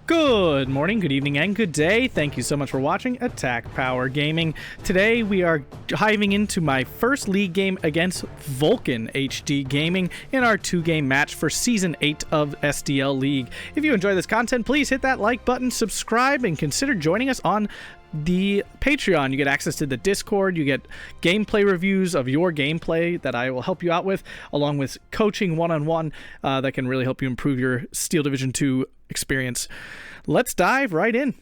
Good morning, good evening, and good day. Thank you so much for watching AtkPwr Gaming. Today we are diving into my first league game against VulcanHDGaming in our 2-game match for Season 8 of SDL League. If you enjoy this content, please hit that like button, subscribe, and consider joining us on the Patreon. You get access to the Discord, you get gameplay reviews of your gameplay that I will help you out with, along with coaching one-on-one that can really help you improve your Steel Division 2 experience. Let's dive right in.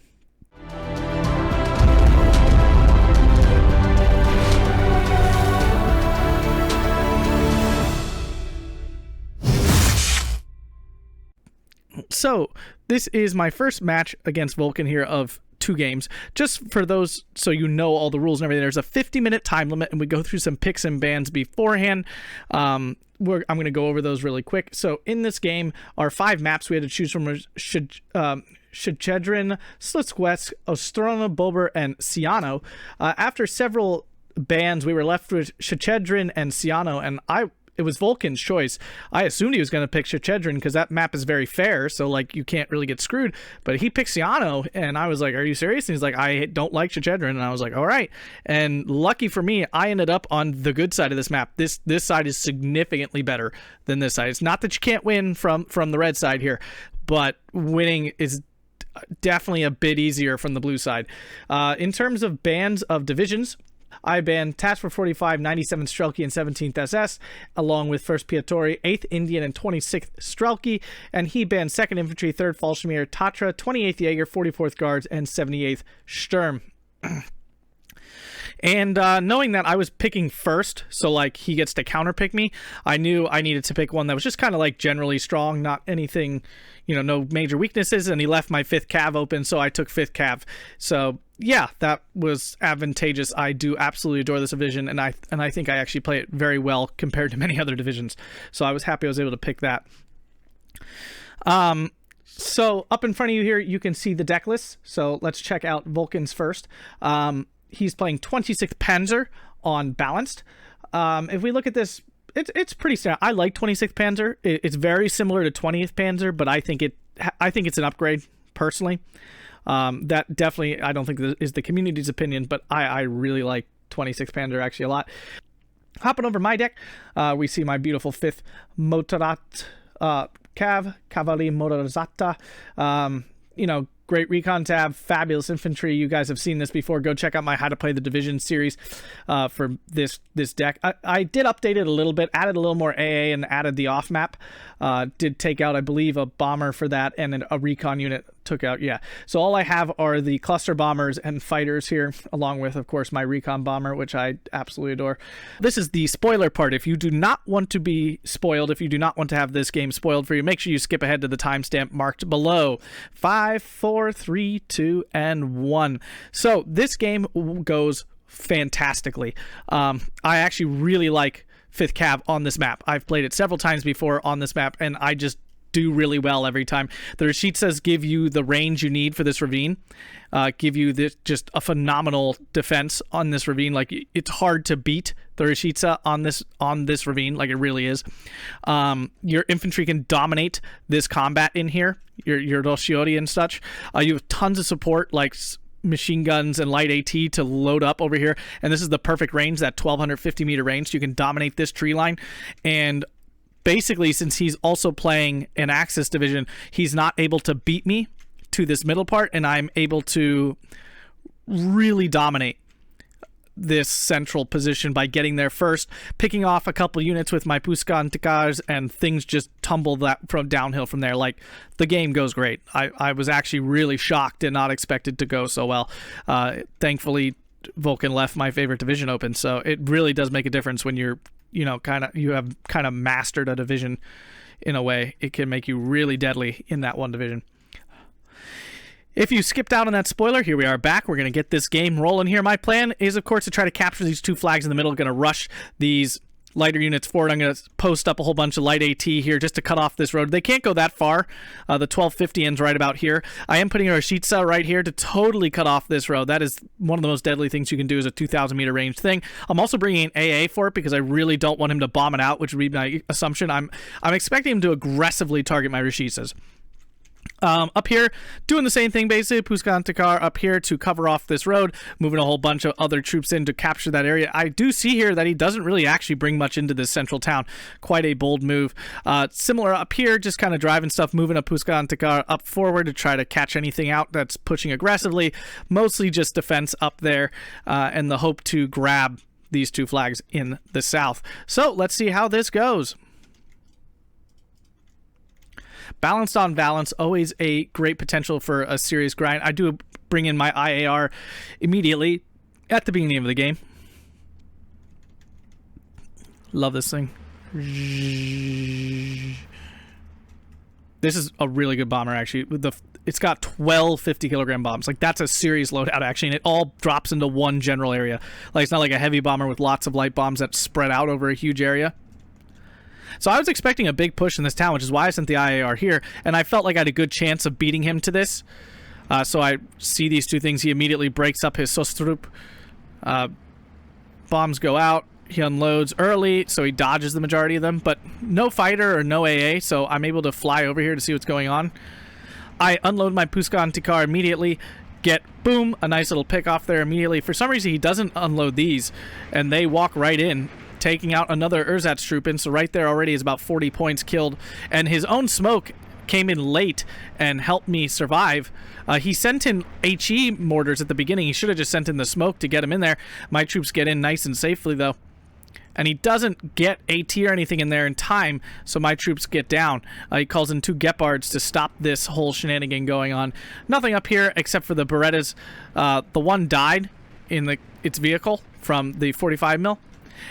So, this is my first match against Vulcan here of 2 games. Just for those, so you know all the rules and everything, there's a 50-minute time limit, and we go through some picks and bans beforehand. I'm going to go over those really quick. So in this game, our 5 maps we had to choose from were Shchedrin, Slitsk, Ostrona, Bober, and Sianno. After several bans, we were left with Shchedrin and Sianno, and it was Vulcan's choice. I assumed he was going to pick Shchedrin because that map is very fair, so like you can't really get screwed. But he picked Sianno, and I was like, "Are you serious?" And he's like, "I don't like Shchedrin," and I was like, "All right." And lucky for me, I ended up on the good side of this map. This side is significantly better than this side. It's not that you can't win from the red side here, but winning is definitely a bit easier from the blue side. In terms of bans of divisions, I banned TATPwr 45, 97th Strelki, and 17th SS, along with 1st Piatori, 8th Indian, and 26th Strelki, and he banned 2nd Infantry, 3rd Fallschirmjäger, Tatra, 28th Jaeger, 44th Guards, and 78th Sturm. And knowing that I was picking first, so like he gets to counterpick me, I knew I needed to pick one that was just kind of like generally strong, not anything, you know, no major weaknesses, and he left my 5th Cav open, so I took 5th Cav. So yeah, that was advantageous. I do absolutely adore this division, and I think I actually play it very well compared to many other divisions. So I was happy I was able to pick that. So up in front of you here, you can see the deck list. So let's check out Vulcan's first. He's playing 26th Panzer on balanced. If we look at this, it's pretty standard. I like 26th Panzer. It's very similar to 20th Panzer, but I think it's an upgrade personally. That definitely, I don't think is the community's opinion, but I really like 26th Panzer actually a lot. Hopping over my deck, we see my beautiful 5th Motorizata, Cavalari Motorizata. You know, great recon tab, fabulous infantry. You guys have seen this before. Go check out my How to Play the Division series for this deck. I did update it a little bit, added a little more AA, and added the off map. Did take out, I believe, a bomber for that, and a recon unit took out, yeah. So all I have are the cluster bombers and fighters here, along with, of course, my recon bomber, which I absolutely adore. This is the spoiler part. If you do not want to be spoiled, if you do not want to have this game spoiled for you, make sure you skip ahead to the timestamp marked below. 5, 4, 3, 2, and 1. So this game goes fantastically. I actually really like 5th Cav on this map. I've played it several times before on this map, and I just do really well every time. The Rashitsas give you the range you need for this ravine, give you just a phenomenal defense on this ravine. Like, it's hard to beat the Rashitsa on this ravine, like it really is. Your infantry can dominate this combat in here, your Roshiori and such. You have tons of support, like machine guns and light AT to load up over here, and this is the perfect range, that 1250 meter range, so you can dominate this tree line. And basically, since he's also playing an Axis division, he's not able to beat me to this middle part, and I'm able to really dominate this central position by getting there first, picking off a couple units with my Puskantikars, and things just tumble that from downhill from there. Like, the game goes great. I was actually really shocked and not expected to go so well. Thankfully, Vulcan left my favorite division open, so it really does make a difference when you have kind of mastered a division in a way. It can make you really deadly in that one division. If you skipped out on that spoiler, here we are back. We're going to get this game rolling here. My plan is, of course, to try to capture these 2 flags in the middle. Going to rush these lighter units forward. I'm going to post up a whole bunch of light AT here just to cut off this road. They can't go that far. The 1250 ends right about here. I am putting a Rashitsa right here to totally cut off this road. That is one of the most deadly things you can do, is a 2,000 meter range thing. I'm also bringing in AA for it because I really don't want him to bomb it out, which would be my assumption. I'm expecting him to aggressively target my Rashitsas. Up here, doing the same thing basically. VulcanHDGaming up here to cover off this road, moving a whole bunch of other troops in to capture that area. I do see here that he doesn't really actually bring much into this central town. Quite a bold move. Similar up here, just kind of driving stuff, moving up VulcanHDGaming up forward to try to catch anything out that's pushing aggressively. Mostly just defense up there, and the hope to grab these 2 flags in the south. So let's see how this goes. Balanced on balance, always a great potential for a serious grind. I do bring in my IAR immediately at the beginning of the game. Love this thing. This is a really good bomber, actually. It's got 12 50-kilogram bombs. Like, that's a serious loadout, actually, and it all drops into one general area. Like, it's not like a heavy bomber with lots of light bombs that spread out over a huge area. So I was expecting a big push in this town, which is why I sent the IAR here, and I felt like I had a good chance of beating him to this. So I see these 2 things. He immediately breaks up his Sostrup. Bombs go out. He unloads early, so he dodges the majority of them, but no fighter or no AA, so I'm able to fly over here to see what's going on. I unload my VulcanHDGaming immediately, get, boom, a nice little pick off there immediately. For some reason, he doesn't unload these, and they walk right in, taking out another Ersatz troop in, so right there already is about 40 points killed, and his own smoke came in late and helped me survive. He sent in HE mortars at the beginning. He should have just sent in the smoke to get him in there. My troops get in nice and safely, though. And he doesn't get AT or anything in there in time, so my troops get down. He calls in 2 Gepards to stop this whole shenanigan going on. Nothing up here except for the Berettas. The one died in its vehicle from the 45 mil.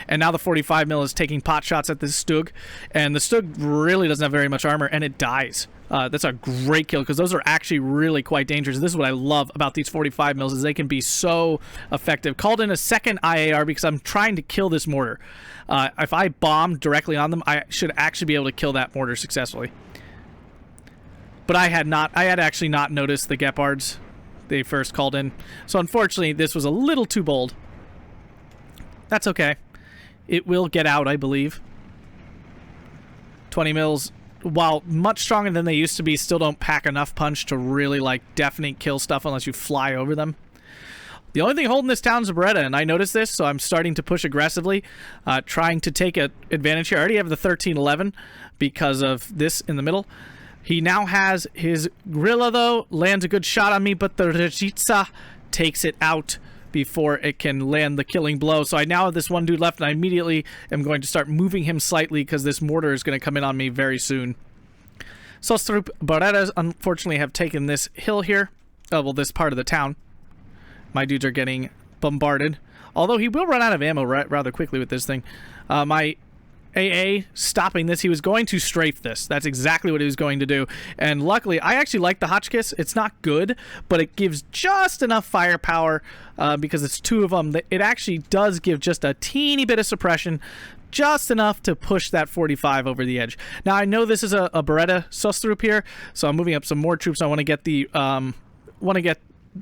And now the 45 mil is taking pot shots at this Stug, and the Stug really doesn't have very much armor, and it dies. That's a great kill, because those are actually really quite dangerous. This is what I love about these 45 mils, is they can be so effective. Called in a second IAR because I'm trying to kill this mortar. If I bomb directly on them, I should actually be able to kill that mortar successfully. But I had actually not noticed the Gepards they first called in. So unfortunately, this was a little too bold. That's okay. It will get out, I believe. 20 mils, while much stronger than they used to be, still don't pack enough punch to really, like, definitely kill stuff unless you fly over them. The only thing holding this town is a Beretta, and I noticed this, so I'm starting to push aggressively, trying to take advantage here. I already have the 1311 because of this in the middle. He now has his Grilla, though, lands a good shot on me, but the Rejitsa takes it out before it can land the killing blow. So I now have this one dude left, and I immediately am going to start moving him slightly because this mortar is going to come in on me very soon. Sostrup Berettas, unfortunately, have taken this hill here. Oh, well, this part of the town. My dudes are getting bombarded. Although he will run out of ammo rather quickly with this thing. My AA stopping this. He was going to strafe this. That's exactly what he was going to do. And luckily, I actually like the Hotchkiss. It's not good, but it gives just enough firepower because it's 2 of them. It actually does give just a teeny bit of suppression, just enough to push that 45 over the edge. Now, I know this is a Beretta Sostrup here, so I'm moving up some more troops. I want to get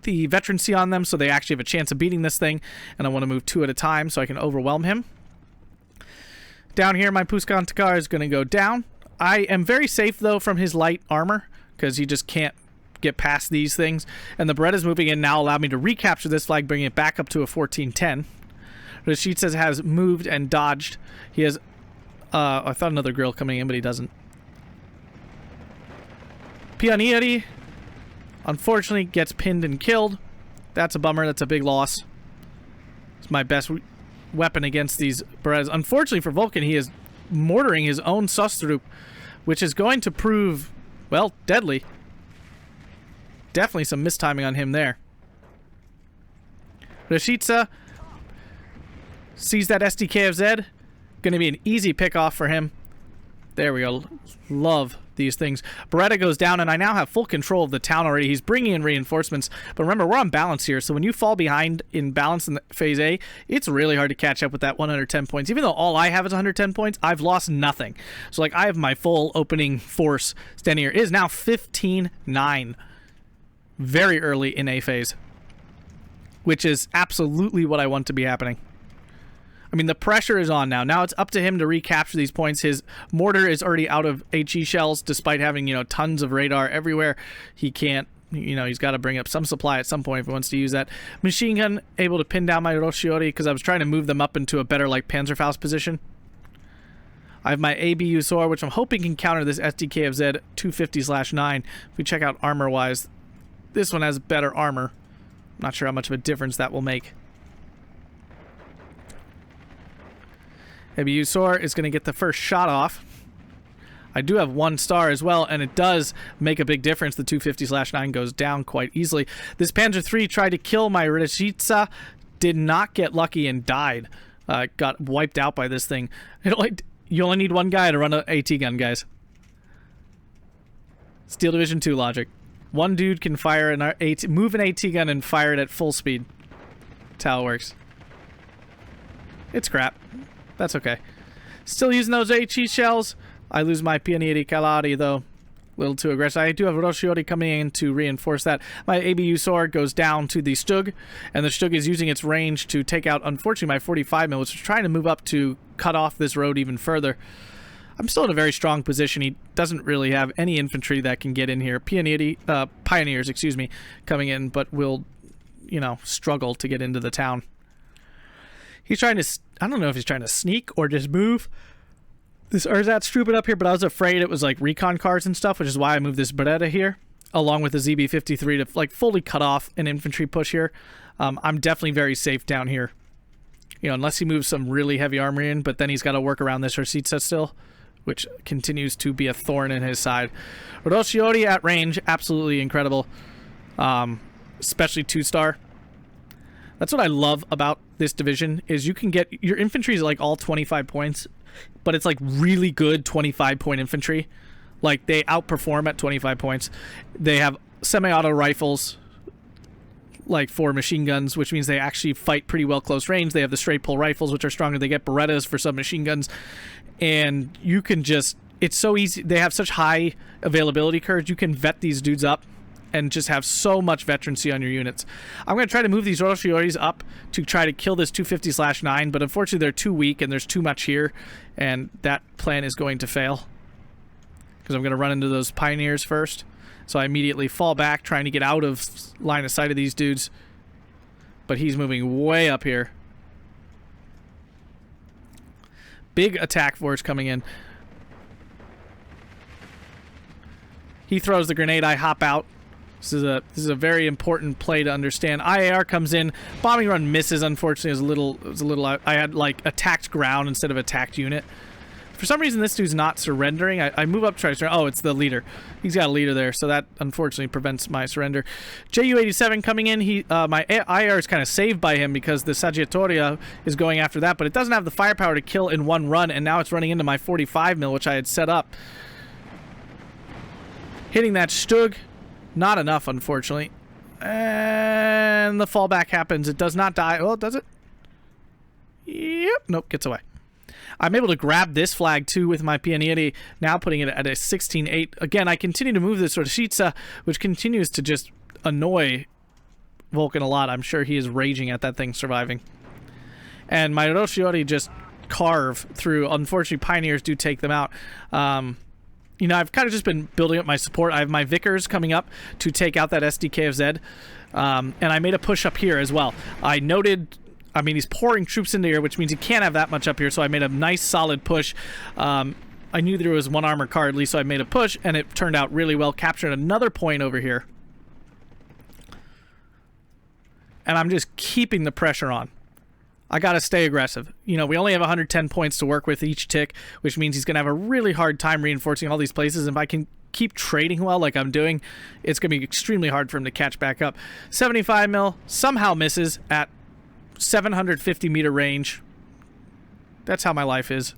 the veterancy on them so they actually have a chance of beating this thing, and I want to move 2 at a time so I can overwhelm him. Down here, my VulcanHDGaming is going to go down. I am very safe, though, from his light armor, because he just can't get past these things. And the Beretta's moving in now allowed me to recapture this flag, bringing it back up to a 1410. Rashid has moved and dodged. He has... I thought another grill coming in, but he doesn't. Pionieri, unfortunately, gets pinned and killed. That's a bummer. That's a big loss. It's my best weapon against these Berettas. Unfortunately for Vulcan, he is mortaring his own Sostrup, which is going to prove, well, deadly. Definitely some mistiming on him there. Rashitsa sees that SDKFZ. Going to be an easy pick-off for him. There we go. Love these things. Beretta goes down, and I now have full control of the town already. He's bringing in reinforcements, but remember, we're on balance here, so when you fall behind in balance in Phase A, it's really hard to catch up with that 110 points. Even though all I have is 110 points, I've lost nothing. So, like, I have my full opening force standing here. It is now 15-9. Very early in A phase, which is absolutely what I want to be happening. I mean, the pressure is on now. Now it's up to him to recapture these points. His mortar is already out of HE shells, despite having, you know, tons of radar everywhere. He can't, you know, he's got to bring up some supply at some point if he wants to use that. Machine gun, able to pin down my Roshiori because I was trying to move them up into a better, like, Panzerfaust position. I have my ABU sword, which I'm hoping can counter this SDK of Z 250/9. If we check out armor-wise, this one has better armor. Not sure how much of a difference that will make. ABU sword is going to get the first shot off. I do have 1 star as well, and it does make a big difference. The 250/9 goes down quite easily. This Panzer III tried to kill my Rishitsa, did not get lucky and died. Got wiped out by this thing. You only need 1 guy to run an AT gun, guys. Steel Division 2 logic. 1 dude can fire an move an AT gun and fire it at full speed. That's how it works. It's crap. That's okay. Still using those HE shells. I lose my Pionieri Cavalari, though. A little too aggressive. I do have Roshiori coming in to reinforce that. My ABU sword goes down to the Stug, and the Stug is using its range to take out, unfortunately, my 45 mil, which is trying to move up to cut off this road even further. I'm still in a very strong position. He doesn't really have any infantry that can get in here. Pioneers, excuse me, coming in, but will, you know, struggle to get into the town. He's trying to, I don't know if he's trying to sneak or just move this Erzatz trooping up here, but I was afraid it was like recon cars and stuff, which is why I moved this Beretta here, along with the ZB-53 to like fully cut off an infantry push here. I'm definitely very safe down here. You know, unless he moves some really heavy armor in, but then he's got to work around this Rositsa still, which continues to be a thorn in his side. Roshiori at range, absolutely incredible. Especially 2-star. That's what I love about this division, is you can get, your infantry is like all 25 points, but it's like really good 25-point infantry. Like, they outperform at 25 points. They have semi-auto rifles, like 4 machine guns, which means they actually fight pretty well close range. They have the straight pull rifles, which are stronger. They get Berettas for submachine guns, and you can just, it's so easy. They have such high availability curves. You can vet these dudes up and just have so much veterancy on your units. I'm going to try to move these Roshioris up to try to kill this 250/9, but unfortunately they're too weak and there's too much here, and that plan is going to fail because I'm going to run into those Pioneers first. So I immediately fall back, trying to get out of line of sight of these dudes, but he's moving way up here. Big attack force coming in. He throws the grenade, I hop out. This is a very important play to understand. IAR comes in, bombing run misses. Unfortunately, it was a little. I had like attacked ground instead of attacked unit. For some reason, this dude's not surrendering. I move up to try to surrender. Oh, it's the leader. He's got a leader there, so that unfortunately prevents my surrender. JU-87 coming in. My IR is kind of saved by him because the Saggiatoria is going after that, but it doesn't have the firepower to kill in one run, and now it's running into my 45 mil, which I had set up. Hitting that Stug. Not enough, unfortunately. And the fallback happens. It does not die. Well, does it? Yep. Nope, gets away. I'm able to grab this flag, too, with my Pionieri, now putting it at a 16-8. Again, I continue to move this Roshica, which continues to just annoy Vulcan a lot. I'm sure he is raging at that thing surviving. And my Roshiori just carve through. Unfortunately, Pioneers do take them out. You know, I've kind of just been building up my support. I have my Vickers coming up to take out that SDK of Z. And I made a push up here as well. I noted, I mean, he's pouring troops into here, which means he can't have that much up here, so I made a nice solid push. I knew there was one armor car at least, so I made a push, and it turned out really well. Captured another point over here. And I'm just keeping the pressure on. I gotta stay aggressive. You know, we only have 110 points to work with each tick, which means he's gonna have a really hard time reinforcing all these places. If I can keep trading well like I'm doing, it's gonna be extremely hard for him to catch back up. 75 mil somehow misses at 750 meter range. That's how my life is.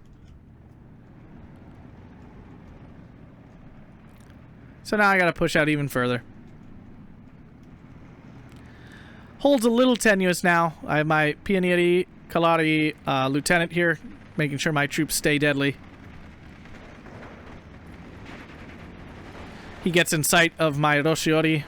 So now I gotta push out even further. Holds a little tenuous now. I have my Pionieri Cavalari lieutenant here, making sure my troops stay deadly. He gets in sight of my Roshiori.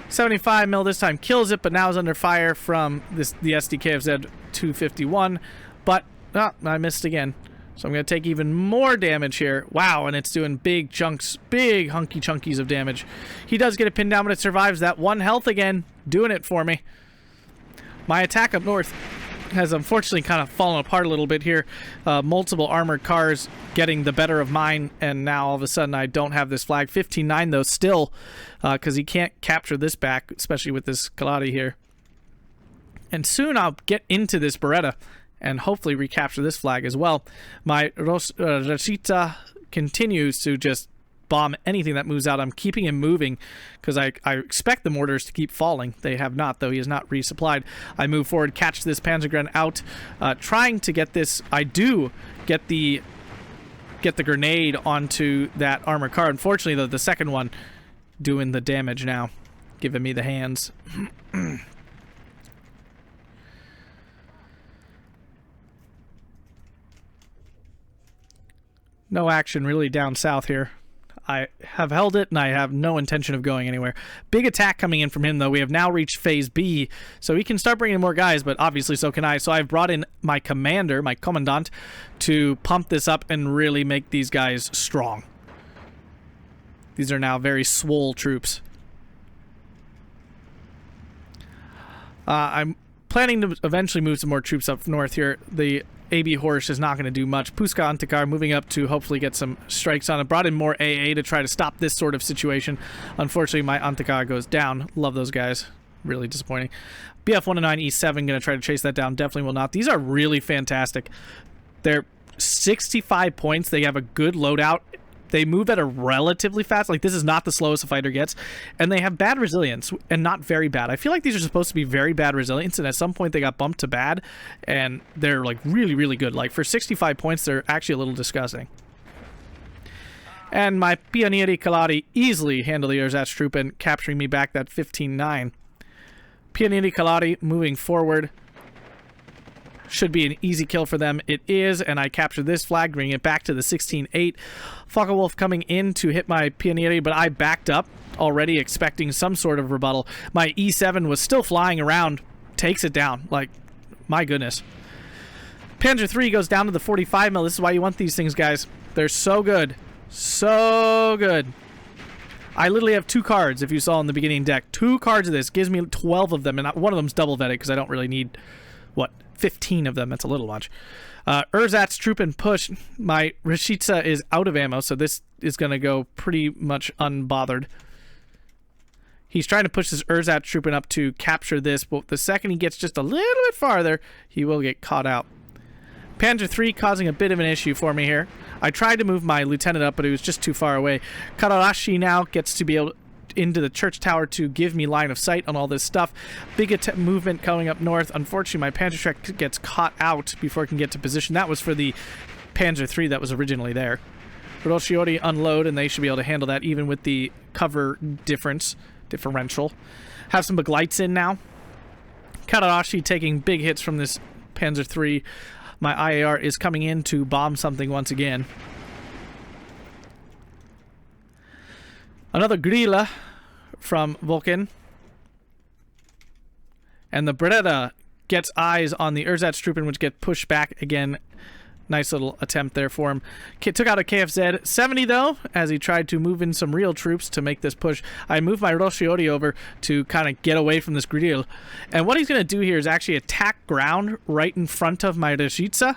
75 mil this time kills it, but now is under fire from the SDKFZ 251. But I missed again. So I'm going to take even more damage here. Wow, and it's doing big chunks, big hunky chunkies of damage. He does get a pin down, but it survives that 1 health again, doing it for me. My attack up north has unfortunately kind of fallen apart a little bit here. Multiple armored cars getting the better of mine, and now all of a sudden I don't have this flag. 15-9 though still, because he can't capture this back, especially with this Cavalari here. And soon I'll get into this Beretta and hopefully recapture this flag as well. My Rashita continues to just bomb anything that moves out. I'm keeping him moving because I expect the mortars to keep falling. They have not, though. He is not resupplied. I move forward, catch this Panzer out, trying to get this. I do get the grenade onto that armor car. Unfortunately, the second one doing the damage now, giving me the hands. No action really down south here. I have held it, and I have no intention of going anywhere. Big attack coming in from him, though. We have now reached Phase B, so he can start bringing in more guys, but obviously so can I. So I've brought in my commander, my commandant, to pump this up and really make these guys strong. These are now very swole troops. I'm planning to eventually move some more troops up north here. The AB Horse is not going to do much. Puska Antikar moving up to hopefully get some strikes on it. Brought in more AA to try to stop this sort of situation. Unfortunately, my Antikar goes down. Love those guys. Really disappointing. BF-109 E7 going to try to chase that down. Definitely will not. These are really fantastic. They're 65 points. They have a good loadout. They move at a relatively fast, like this is not the slowest a fighter gets, and they have bad resilience and not very bad. I feel like these are supposed to be very bad resilience, and at some point they got bumped to bad, and they're like really, really good. Like for 65 points, they're actually a little disgusting. And my Pionieri Cavalari easily handle the Ersatztruppen, capturing me back that 15-9. Pionieri Cavalari moving forward. Should be an easy kill for them. It is, and I capture this flag, bringing it back to the 16-8. Focke-Wulf coming in to hit my Pionieri, but I backed up already, expecting some sort of rebuttal. My E7 was still flying around, takes it down. Like, my goodness. Panzer III goes down to the 45 mil. This is why you want these things, guys. They're so good. So good. I literally have 2 cards, if you saw in the beginning deck. 2 cards of this. Gives me 12 of them, and one of them's double vetted because I don't really need, what, 15 of them. That's a little much. Ersatztruppen push. My Rashitsa is out of ammo, so this is going to go pretty much unbothered. He's trying to push this Ersatztruppen up to capture this, but the second he gets just a little bit farther, he will get caught out. Panzer III causing a bit of an issue for me here. I tried to move my lieutenant up, but he was just too far away. Kararashi now gets to be able into the church tower to give me line of sight on all this stuff. Big movement coming up north. Unfortunately, my Panzerschreck gets caught out before it can get to position. That was for the Panzer III that was originally there. Roshiori unload, and they should be able to handle that even with the cover differential. Have some Begleits in now. Kararashi taking big hits from this Panzer III. My IAR is coming in to bomb something once again. Another Grilla from Vulcan. And the Beretta gets eyes on the Ersatztruppen, which get pushed back again. Nice little attempt there for him. Took out a KFZ 70 though, as he tried to move in some real troops to make this push. I moved my Roshiori over to kind of get away from this grill. And what he's going to do here is actually attack ground right in front of my Rashitsa.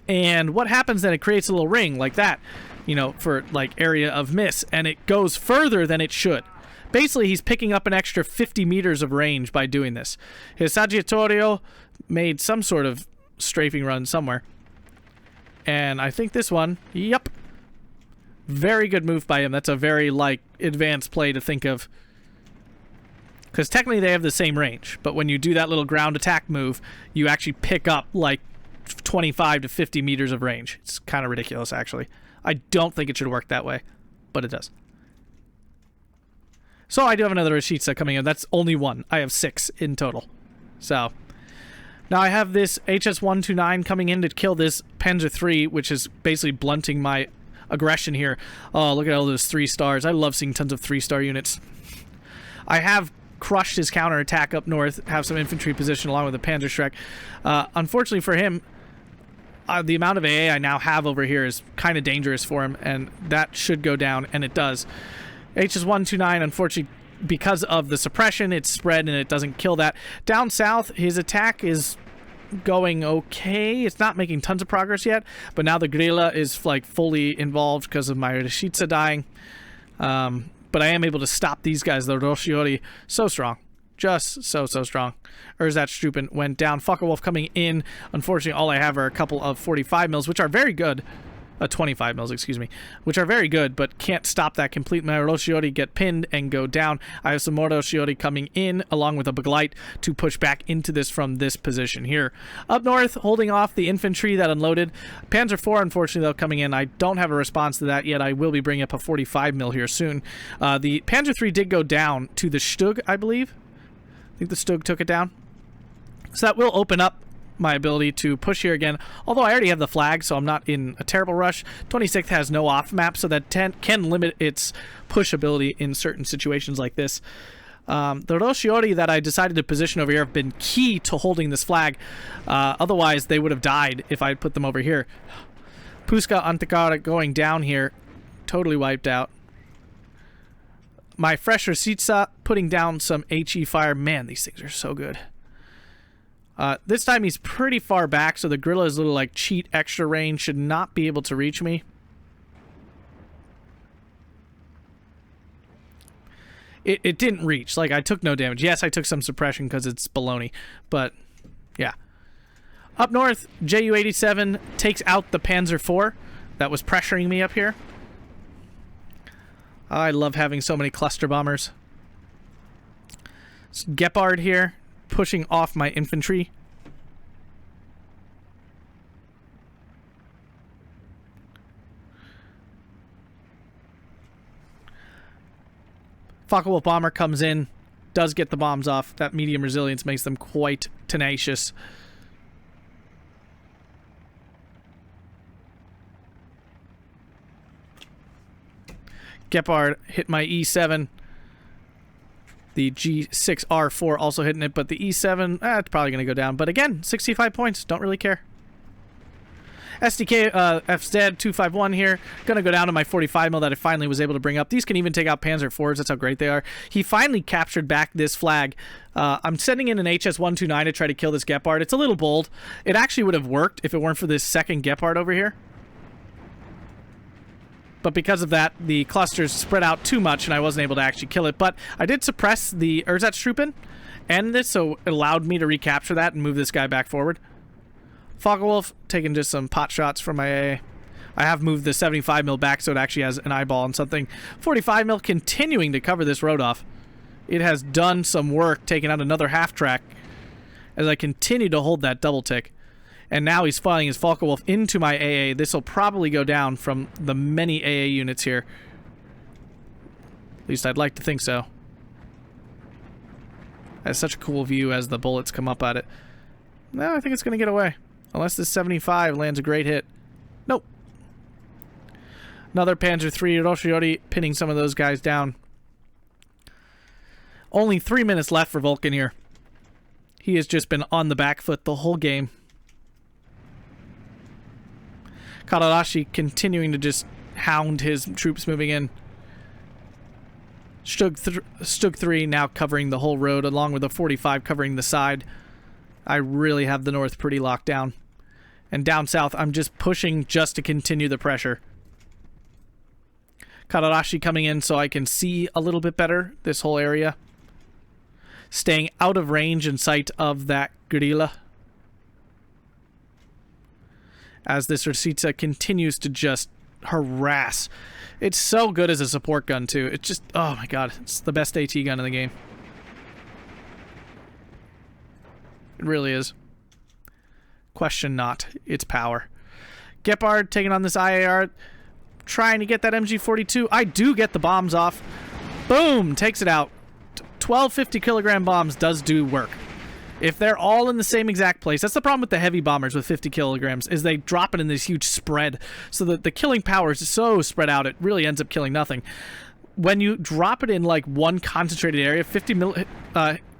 And what happens then, it creates a little ring like that, you know, for like area of miss. And it goes further than it should. Basically, he's picking up an extra 50 meters of range by doing this. His Sagittorio made some sort of strafing run somewhere. And I think this one, yep. Very good move by him. That's a very, like, advanced play to think of. Because technically they have the same range. But when you do that little ground attack move, you actually pick up, like, 25 to 50 meters of range. It's kind of ridiculous, actually. I don't think it should work that way. But it does. So I do have another Rashitsa coming in. That's only one. I have 6 in total. So now I have this HS-129 coming in to kill this Panzer III, which is basically blunting my aggression here. Oh, look at all those 3 stars. I love seeing tons of 3-star units. I have crushed his counterattack up north, have some infantry position along with the Panzer Schreck. Unfortunately for him, the amount of AA I now have over here is kind of dangerous for him, and that should go down, and it does. HS-129, unfortunately, because of the suppression, it's spread and it doesn't kill that. Down south, his attack is going okay. It's not making tons of progress yet, but now the guerrilla is like fully involved because of my Rishitsa dying. But I am able to stop these guys. The Roshiori, so strong. Just so strong. Erzatstruppen went down. Focke-Wulf coming in. Unfortunately, all I have are a couple of 45 mils, which are very good. 25 mils, excuse me, which are very good, but can't stop that complete. My Roshiori get pinned and go down. I have some more Roshiori coming in, along with a Begleit, to push back into this from this position here. Up north, holding off the infantry that unloaded. Panzer IV, unfortunately, though, coming in. I don't have a response to that yet. I will be bringing up a 45 mil here soon. The Panzer III did go down to the Stug, I believe. I think the Stug took it down. So that will open up my ability to push here again, although I already have the flag, so I'm not in a terrible rush. 26th has no off map, so that can limit its push ability in certain situations like this. The Roshiori that I decided to position over here have been key to holding this flag. Otherwise, they would have died if I had put them over here. Puska Antakara going down here, totally wiped out. My fresh Rositsa putting down some HE fire. Man, these things are so good. This time he's pretty far back, so the guerrilla's little like cheat extra range should not be able to reach me. It didn't reach. Like, I took no damage. Yes, I took some suppression because it's baloney, but yeah. Up north, Ju-87 takes out the Panzer IV that was pressuring me up here. I love having so many cluster bombers. It's Gepard here, pushing off my infantry. Focke-Wulf bomber comes in, does get the bombs off. That medium resilience makes them quite tenacious. Gepard hit my E7. The G6R4 also hitting it, but the E7, it's probably going to go down. But again, 65 points. Don't really care. SDK FZ 251 here. Going to go down to my 45 mil that I finally was able to bring up. These can even take out Panzer IVs. That's how great they are. He finally captured back this flag. I'm sending in an HS-129 to try to kill this Gepard. It's a little bold. It actually would have worked if it weren't for this second Gepard over here. But because of that, the clusters spread out too much, and I wasn't able to actually kill it. But I did suppress the Erzatstruppen and this, so it allowed me to recapture that and move this guy back forward. Focke-Wulf taking just some pot shots from my AA. I have moved the 75 mil back so it actually has an eyeball and something. 45 mil continuing to cover this road off. It has done some work, taking out another half track as I continue to hold that double tick. And now he's firing his Focke-Wulf into my AA. This will probably go down from the many AA units here. At least I'd like to think so. That's such a cool view as the bullets come up at it. No, I think it's going to get away. Unless this 75 lands a great hit. Nope. Another Panzer III Roshiori pinning some of those guys down. Only 3 minutes left for Vulcan here. He has just been on the back foot the whole game. Kadarashi continuing to just hound his troops moving in. Stug 3 now covering the whole road, along with a 45 covering the side. I really have the north pretty locked down. And down south, I'm just pushing just to continue the pressure. Kadarashi coming in so I can see a little bit better this whole area. Staying out of range and sight of that guerrilla. As this Rositsa continues to just harass. It's so good as a support gun, too. It's just, oh my god, it's the best AT gun in the game. It really is. Question not. Its power. Gepard taking on this IAR. Trying to get that MG42. I do get the bombs off. Boom! Takes it out. 12 50-kilogram bombs does do work. If they're all in the same exact place, that's the problem with the heavy bombers with 50 kilograms, is they drop it in this huge spread. So that the killing power is so spread out, it really ends up killing nothing. when you drop it in like one concentrated area, 50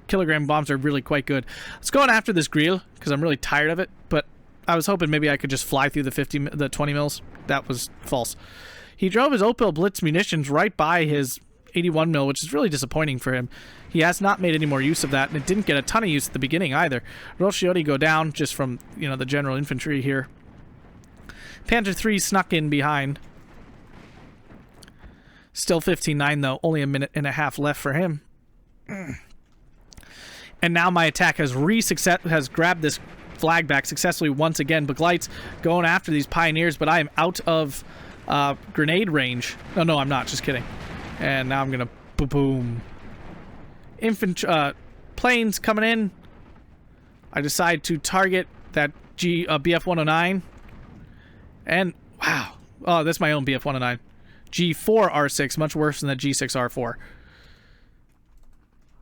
kilogram bombs are really quite good. Let's go on after this Grille because I'm really tired of it, but I was hoping maybe I could just fly through the 20 mils. That was false. He drove his Opel Blitz munitions right by his 81 mil, which is really disappointing for him. He has not made any more use of that, and it didn't get a ton of use at the beginning either. Roscioli go down just from, you know, the general infantry here. Panzer III snuck in behind. Still 15-9 though, only a minute and a half left for him. And now my attack has grabbed this flag back successfully once again. Begleit's going after these pioneers, but I am out of grenade range. No, I'm not. Just kidding. And now I'm gonna boom. Planes coming in. I decide to target that BF-109. And wow, oh, that's my own BF-109. G4R6, much worse than the G6R4.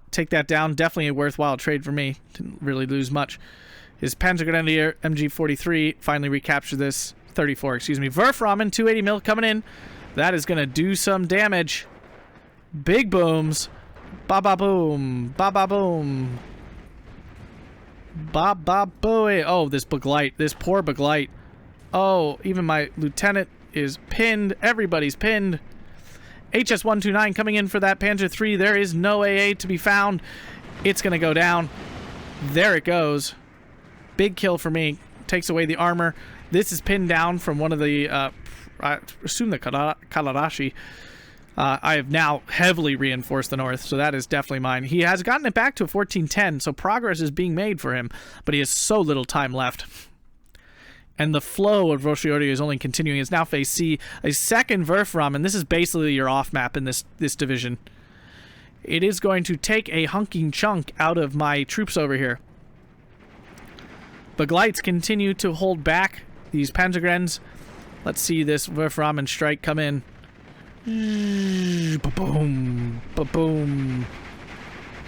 Take that down. Definitely a worthwhile trade for me. Didn't really lose much. His Panzer Grenadier MG43 finally recaptured this. 34, excuse me. Werfrahmen, 280 mil coming in. That is going to do some damage. Big booms. Ba-ba-boom. Ba-ba-boom. Ba-ba-booey. Oh, this Begleit. This poor Begleit. Oh, even my lieutenant is pinned. Everybody's pinned. HS-129 coming in for that Panzer III. There is no AA to be found. It's going to go down. There it goes. Big kill for me. Takes away the armor. This is pinned down from one of the, I assume the Kalarashi. I have now heavily reinforced the north, so that is definitely mine. He has gotten it back to a 1410, so progress is being made for him, but he has so little time left. And the flow of Roscioli is only continuing. It's now phase C. A second Werfrahmen, and this is basically your off-map in this division. It is going to take a hunking chunk out of my troops over here. Begleits continue to hold back these Panzergrens. Let's see this Werfrahmen strike come in. Ba-boom. Ba-boom.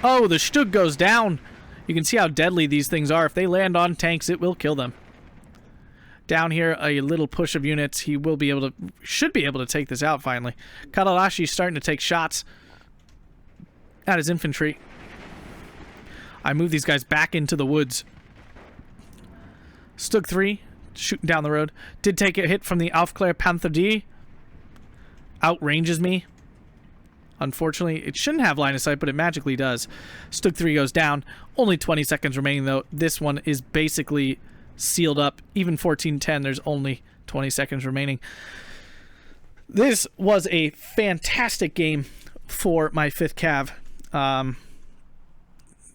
Oh, the Stug goes down. You can see how deadly these things are. If they land on tanks, it will kill them. Down here, a little push of units. He will be able to, should be able to take this out finally. Kalarashi starting to take shots at his infantry. I move these guys back into the woods. Stug 3, shooting down the road. Did take a hit from the AtkPwr Panther D. Outranges me. Unfortunately, it shouldn't have line of sight, but it magically does. Stug 3 goes down. Only 20 seconds remaining, though. This one is basically sealed up. Even 1410, there's only 20 seconds remaining. This was a fantastic game for my 5th Cav.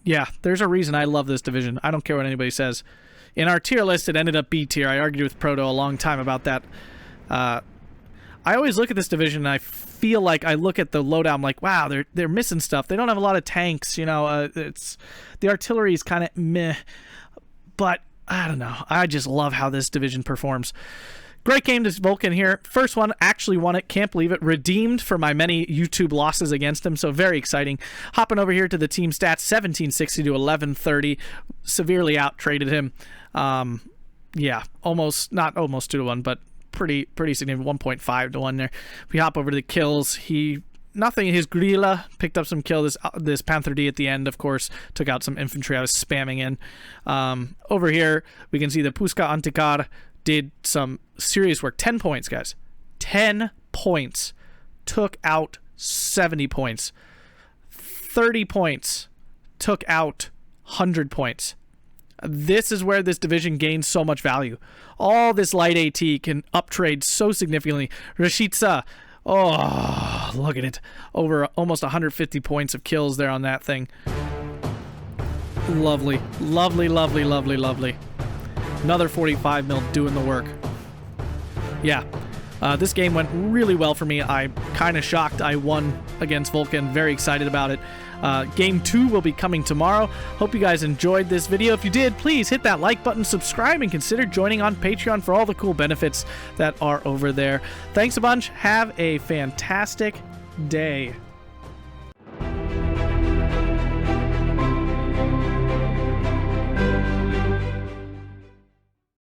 Yeah, there's a reason I love this division. I don't care what anybody says. In our tier list, it ended up B tier. I argued with Proto a long time about that. I always look at this division and I feel like I look at the loadout, I'm like, wow, they're missing stuff. They don't have a lot of tanks, you know. It's the artillery is kind of meh, but I don't know. I just love how this division performs. Great game to Vulcan here. First one, actually won it. Can't believe it. Redeemed for my many YouTube losses against him, so very exciting. Hopping over here to the team stats, 1760 to 1130. Severely out-traded him. Yeah, not almost 2-to-1, but pretty significant, 1.5 to 1 there. We hop over to the kills. His Grilla picked up some kill. This Panther D at the end, of course, took out some infantry I was spamming in. Over here, we can see the Puska Antikar did some serious work. 10 points, guys. 10 points. Took out 70 points. 30 points. Took out 100 points. This is where this division gains so much value. All this light AT can uptrade so significantly. Rashitsa, oh, look at it. Over almost 150 points of kills there on that thing. Lovely. Lovely, lovely, lovely, lovely. Another 45 mil doing the work. Yeah. This game went really well for me. I'm kind of shocked I won against Vulcan. Very excited about it. Game 2 will be coming tomorrow. Hope you guys enjoyed this video. If you did, please hit that like button, subscribe, and consider joining on Patreon for all the cool benefits that are over there. Thanks a bunch. Have a fantastic day.